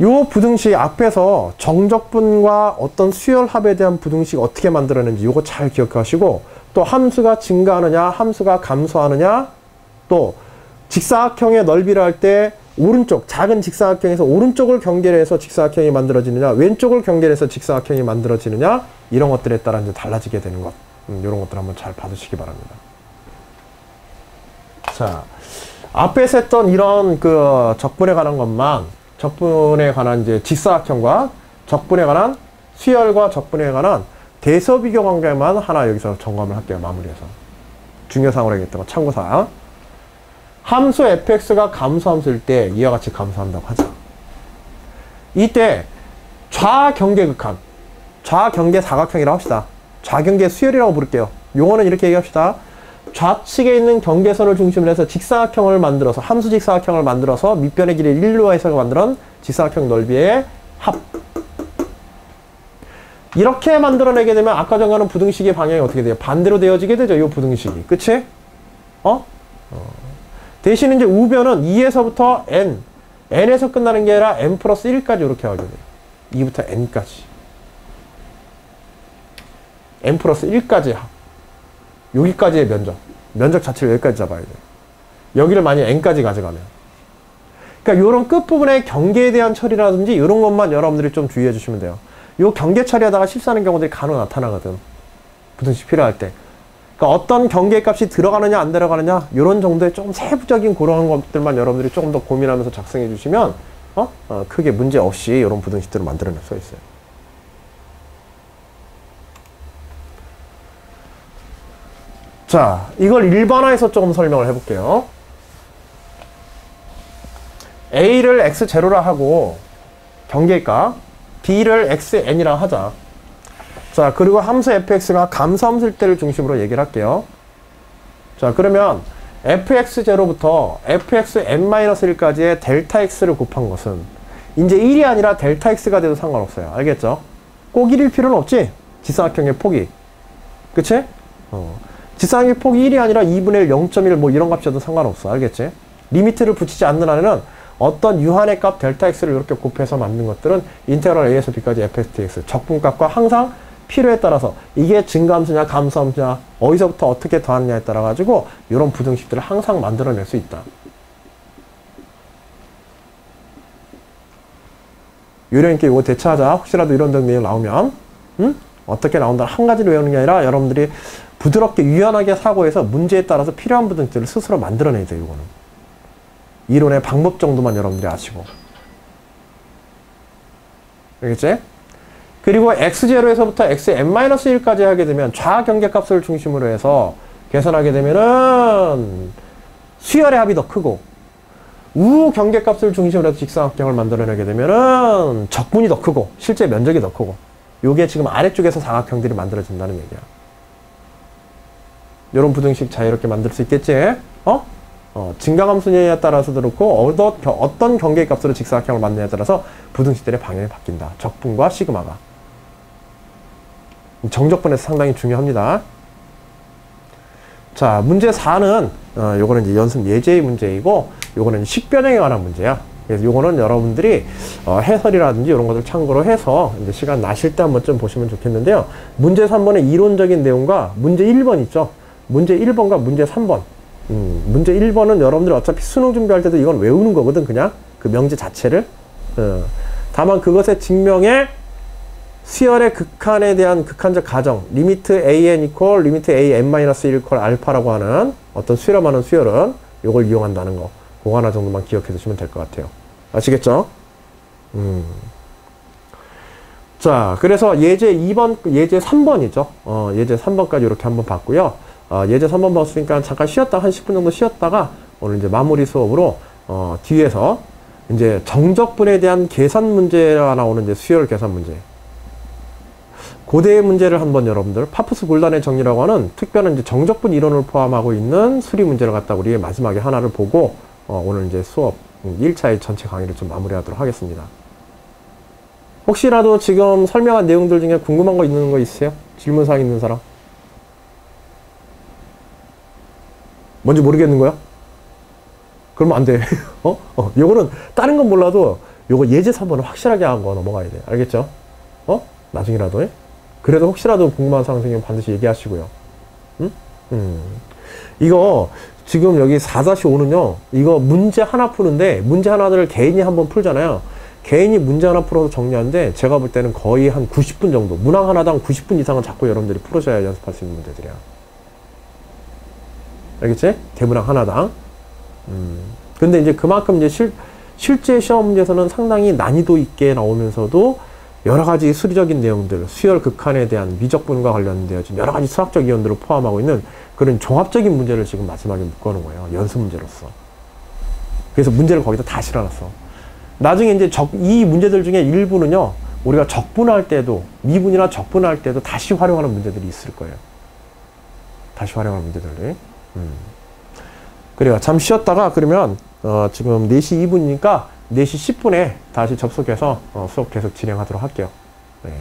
요 부등식 앞에서 정적분과 어떤 수열합에 대한 부등식 어떻게 만들었는지 요거 잘 기억하시고, 또 함수가 증가하느냐 함수가 감소하느냐, 또 직사각형의 넓이를 할 때 오른쪽 작은 직사각형에서 오른쪽을 경계해서 직사각형이 만들어지느냐 왼쪽을 경계해서 직사각형이 만들어지느냐, 이런 것들에 따라 이제 달라지게 되는 것, 이런 것들 한번 잘 받으시기 바랍니다. 자, 앞에서 했던 이런 그 적분에 관한 것만, 적분에 관한 이제 직사각형과 적분에 관한 수열과 적분에 관한 대서비교 관계만 하나 여기서 점검을 할게요. 마무리해서. 중요사항으로 하겠다고 참고사항. 함수 fx가 감소함수일 때 이와 같이 감소한다고 하자. 이때 좌경계극한, 좌경계 사각형이라고 합시다. 좌경계 수열이라고 부를게요. 용어는 이렇게 얘기합시다. 좌측에 있는 경계선을 중심으로 해서 직사각형을 만들어서, 함수 직사각형을 만들어서 밑변의 길이를 1로 해서 만드는 직사각형 넓이의 합. 이렇게 만들어내게 되면 아까 정하는 부등식의 방향이 어떻게 돼요? 반대로 되어지게 되죠. 이 부등식이. 그치? 대신 이제 우변은 2에서부터 n, n에서 끝나는 게 아니라 n 플러스 1까지 이렇게 하게 돼요. 2부터 n까지. n 플러스 1까지 합. 여기까지의 면적. 면적 자체를 여기까지 잡아야 돼요. 여기를 만약 n까지 가져가면. 그러니까 이런 끝부분의 경계에 대한 처리라든지 이런 것만 여러분들이 좀 주의해 주시면 돼요. 요 경계 처리하다가 실수하는 경우들이 간혹 나타나거든. 부등식 필요할 때. 그러니까 어떤 경계 값이 들어가느냐 안 들어가느냐 이런 정도의 좀 세부적인 그런 것들만 여러분들이 조금 더 고민하면서 작성해 주시면 크게 문제 없이 이런 부등식들을 만들어낼 수 있어요. 자, 이걸 일반화해서 조금 설명을 해볼게요. A를 x0라 하고 경계값 B를 xn이라 하자. 자, 그리고 함수 fx가 감소함수일 때를 중심으로 얘기를 할게요. 자, 그러면 fx0부터 fxn-1까지의 델타 x를 곱한 것은 이제 1이 아니라 델타 x가 돼도 상관없어요. 알겠죠? 꼭 1일 필요는 없지? 직사각형의 폭이. 그치? 직사각형의 폭이 1이 아니라 2분의 1, 0.1 뭐 이런 값이어도 상관없어. 알겠지? 리미트를 붙이지 않는 한에는 어떤 유한의 값 델타 x를 이렇게 곱해서 만든 것들은 인테그럴 a에서 b까지 fx dx 적분값과 항상 필요에 따라서 이게 증가함수냐 감소함수냐 어디서부터 어떻게 더하느냐에 따라 가지고 이런 부등식들을 항상 만들어낼 수 있다. 요령있게 이거 대처하자. 혹시라도 이런 내용 나오면 어떻게 나온다 한 가지를 외우는 게 아니라 여러분들이 부드럽게 유연하게 사고해서 문제에 따라서 필요한 부등식들을 스스로 만들어내야 돼요. 이거는 이론의 방법 정도만 여러분들이 아시고. 알겠지? 그리고 x0에서부터 xn-1까지 하게 되면 좌경계값을 중심으로 해서 계산하게 되면은 수열의 합이 더 크고, 우경계값을 중심으로 해서 직사각형을 만들어내게 되면은 적분이 더 크고 실제 면적이 더 크고, 요게 지금 아래쪽에서 사각형들이 만들어진다는 얘기야. 요런 부등식 자유롭게 만들 수 있겠지? 증가함수냐에 따라서도 그렇고 어떤 경계값으로 직사각형을 만드냐에 따라서 부등식들의 방향이 바뀐다. 적분과 시그마가. 정적분에서 상당히 중요합니다. 자, 문제 4는 요거는 이제 연습 예제의 문제이고, 요거는 식변형에 관한 문제야. 그래서 요거는 여러분들이 해설이라든지 이런 것들 참고로 해서 이제 시간 나실 때 한번 좀 보시면 좋겠는데요. 문제 3번의 이론적인 내용과 문제 1번 있죠. 문제 1번과 문제 3번. 문제 1번은 여러분들이 어차피 수능 준비할 때도 이건 외우는 거거든. 그냥 그 명제 자체를. 다만 그것의 증명에 수열의 극한에 대한 극한적 가정, 리미트 an 이퀄 리미트 an-1 이퀄 알파라고 하는 어떤 수렴하는 수열은 이걸 이용한다는 거, 그거 하나 정도만 기억해 두시면 될 것 같아요. 아시겠죠? 자, 그래서 예제 2번, 예제 3번이죠. 예제 3번까지 이렇게 한번 봤고요. 예제 3번 봤으니까 잠깐 쉬었다, 한 10분 정도 쉬었다가 오늘 이제 마무리 수업으로 뒤에서 이제 정적분에 대한 계산 문제가 나오는 이제 수열 계산 문제. 고대의 문제를 한번 여러분들 파푸스 골단의 정리라고 하는 특별한 이제 정적분 이론을 포함하고 있는 수리 문제를 갖다 우리 마지막에 하나를 보고 오늘 이제 수업 1차의 전체 강의를 좀 마무리하도록 하겠습니다. 혹시라도 지금 설명한 내용들 중에 궁금한 거 있는 거 있으세요? 질문사항 있는 사람? 뭔지 모르겠는 거야? 그러면 안 돼. 요거는 다른 건 몰라도 요거 예제 3번은 확실하게 하고 넘어가야 돼. 알겠죠? 나중이라도. 그래도 혹시라도 궁금한 사항 생기면 반드시 얘기하시고요. 응? 이거 지금 여기 4-5는요. 이거 문제 하나 푸는데 문제 하나를 개인이 한번 풀잖아요. 개인이 문제 하나 풀어서 정리하는데 제가 볼 때는 거의 한 90분 정도, 문항 하나당 90분 이상은 자꾸 여러분들이 풀으셔야 연습할 수 있는 문제들이야. 알겠지? 대문항 하나당. 근데 이제 그만큼 이제 실제 시험 문제에서는 상당히 난이도 있게 나오면서도 여러 가지 수리적인 내용들, 수열 극한에 대한 미적분과 관련되어진 여러 가지 수학적 이론들을 포함하고 있는 그런 종합적인 문제를 지금 마지막에 묶어놓은 거예요. 연습 문제로서. 그래서 문제를 거기다 다 실어놨어. 나중에 이제 이 문제들 중에 일부는요, 우리가 적분할 때도, 미분이나 적분할 때도 다시 활용하는 문제들이 있을 거예요. 다시 활용하는 문제들이. 그래요. 잠시 쉬었다가 그러면 지금 4시 2분이니까 4시 10분에 다시 접속해서 수업 계속 진행하도록 할게요. 네.